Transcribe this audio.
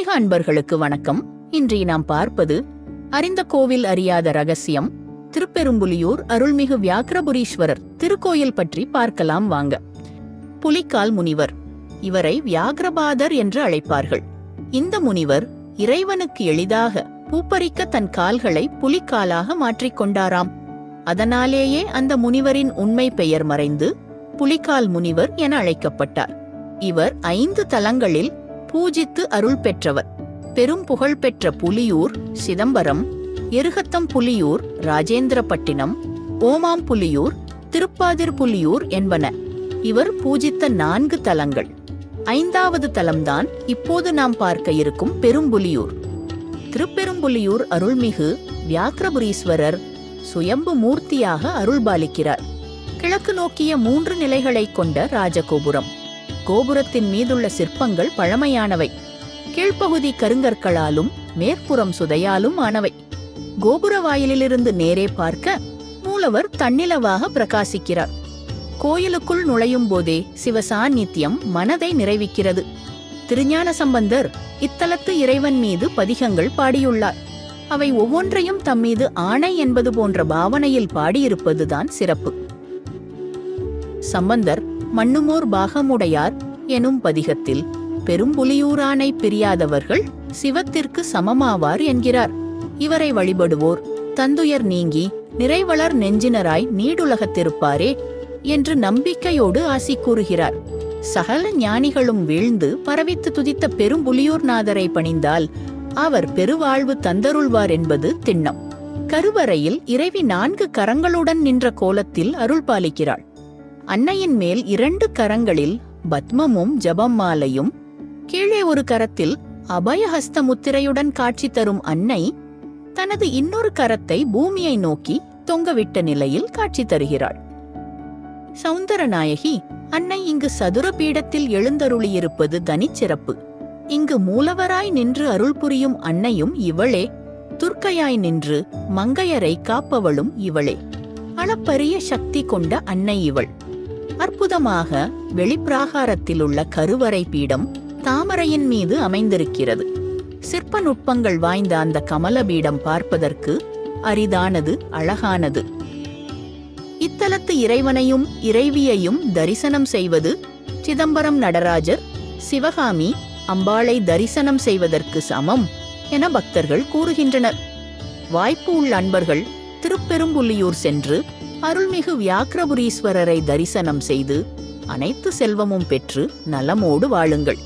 ஆன்மீக அன்பர்களுக்கு வணக்கம். இன்று நாம் பார்ப்பது அறிந்த கோவில் அறியாத ரகசியம். திருப்பெரும்புலியூர் அருள்மிகு வியாக்ரபுரீஸ்வரர் திருக்கோயில் பற்றி பார்க்கலாம் வாங்க. புலிக்கால் முனிவர், இவரை வியாக்ரபாதர் என்று அழைப்பார்கள். இந்த முனிவர் இறைவனுக்கு எளிதாக பூப்பறிக்க தன் கால்களை புலிக்காலாக மாற்றிக்கொண்டாராம். அதனாலேயே அந்த முனிவரின் உண்மை பெயர் மறைந்து புலிக்கால் முனிவர் என அழைக்கப்பட்டார். இவர் 5 தலங்களில் பூஜித்து அருள் பெற்றவர். பெரும் புகழ் பெற்ற புலியூர், சிதம்பரம், எருகத்தம் புலியூர், ராஜேந்திரப்பட்டினம், ஓமாம் புலியூர், திருப்பாதிர் புலியூர் என்பன இவர் பூஜித்த 4 தலங்கள். 5வது தலம்தான் இப்போது நாம் பார்க்க இருக்கும் பெரும்புலியூர். திருப்பெரும்புலியூர் அருள்மிகு வியாக்ரபுரீஸ்வரர் சுயம்பு மூர்த்தியாக அருள்பாலிக்கிறார். கிழக்கு நோக்கிய 3 நிலைகளை கொண்ட ராஜகோபுரம். கோபுரத்தின் மீதுள்ள சிற்பங்கள் பழமையானவை. கீழ்ப்பகுதி கருங்கற்களாலும் மேற்புறம் சுதையாலும் ஆனவை. கோபுர வாயிலிலிருந்து நேரே பார்க்க மூலவர் தன்னிலவாக பிரகாசிக்கிறார். கோயிலுக்குள் நுழையும் போதே சிவசாநித்தியம் மனதை நிறைவிக்கிறது. திருஞான சம்பந்தர் இத்தலத்து இறைவன் மீது பதிகங்கள் பாடியுள்ளார். அவை ஒவ்வொன்றையும் தம்மீது ஆணை என்பது போன்ற பாவனையில் பாடியிருப்பதுதான் சிறப்பு. சம்பந்தர் மண்ணுமோர் பாகமுடையார் எனும் பதிகத்தில் பெரும்புலியூரானை பிரியாதவர்கள் சிவத்திற்கு சமமாவார் என்கிறார். இவரை வழிபடுவோர் தந்துயர் நீங்கி நிறைவளர் நெஞ்சினராய் நீடுலகத்திருப்பாரே என்று நம்பிக்கையோடு ஆசி கூறுகிறார். சகல ஞானிகளும் வீழ்ந்து பரவித்து துதித்த பெரும்புலியூர்நாதரை பணிந்தால் அவர் பெருவாழ்வு தந்தருள்வார் என்பது திண்ணம். கருவறையில் இறைவி 4 கரங்களுடன் நின்ற கோலத்தில் அருள் பாலிக்கிறாள். அன்னையின் மேல் 2 கரங்களில் பத்மமும் ஜபம் மாலையும், கீழே ஒரு கரத்தில் அபயஹஸ்த முத்திரையுடன் காட்சி தரும் அன்னை தனது இன்னொரு கரத்தை பூமியை நோக்கி தொங்கவிட்ட நிலையில் காட்சி தருகிறாள். சௌந்தரநாயகி அன்னை இங்கு சதுர பீடத்தில் எழுந்தருளியிருப்பது தனிச்சிறப்பு. இங்கு மூலவராய் நின்று அருள் புரியும் அன்னையும் இவளே. துர்க்கையாய் நின்று மங்கையரை காப்பவளும் இவளே. அளப்பரிய சக்தி கொண்ட அன்னை இவள். அற்புதமாக வெளிப்பிராகாரத்தில் உள்ள கருவறை பீடம் தாமரையின் மீது அமைந்திருக்கிறது. சிற்ப நுட்பங்கள் வாய்ந்த அந்த கமல பீடம் பார்ப்பதற்கு அரிதானது, அழகானது. இத்தலத்து இறைவனையும் இறைவியையும் தரிசனம் செய்வது சிதம்பரம் நடராஜர், சிவகாமி அம்பாளை தரிசனம் செய்வதற்கு சமம் என பக்தர்கள் கூறுகின்றனர். வாய்ப்பு உள்ள அன்பர்கள் திருப்பெரும்புலியூர் சென்று அருள்மிகு வியாக்ரபுரீஸ்வரரை தரிசனம் செய்து அனைத்து செல்வமும் பெற்று நலமோடு வாழுங்கள்.